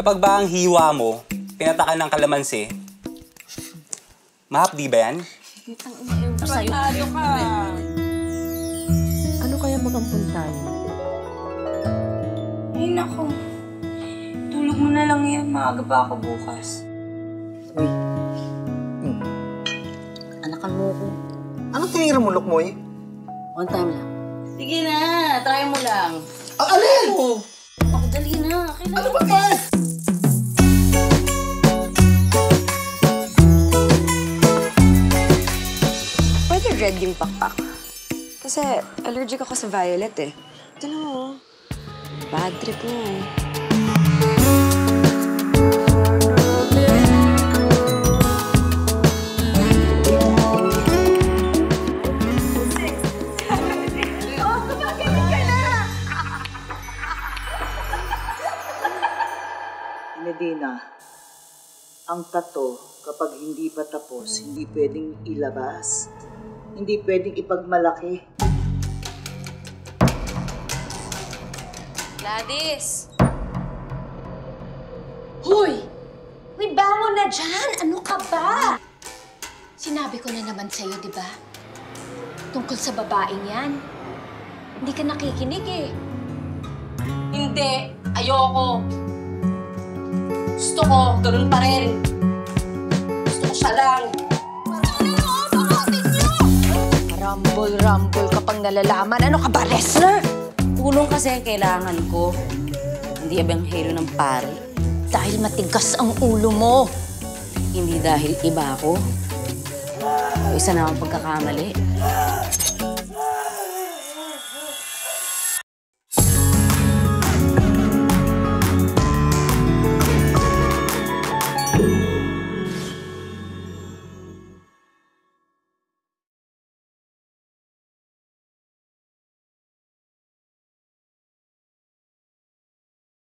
Kapag ba ang hiwa mo, pinatakan ng kalamansi, mahapdi ba yan? Pasado ka. Ano kaya magampun tayo? Ay, naku. Tulog mo na lang yan. Maaga pa ako bukas. Uy. Anakan mo ko. Anong tinira mo, Lokmoy? One time lang. Sige na, try mo lang. Ang alin! Ako, dali na. Kailangan Ano ba ba? Pwede red yung pakpak. Kasi allergic ako sa violet eh. Tignan mo. Bad trip mo eh. Medina, ang tato kapag hindi pa tapos, hindi pwedeng ilabas. Hindi pwedeng ipagmalaki. Gladys! Hoy! May bangon na dyan! Ano ka ba? Sinabi ko na naman sa'yo, di ba? Tungkol sa babaeng yan. Hindi ka nakikinig eh. Hindi! Ayoko! Gusto ko, ganun pa rin. Gusto ko siya lang. Rumble ka pang nalalaman. Ano ka ba, wrestler? Tulong kasi ang kailangan ko. Hindi ebanghero ng pare. Dahil matigas ang ulo mo. Hindi dahil iba ako. O isa na akong pagkakamali.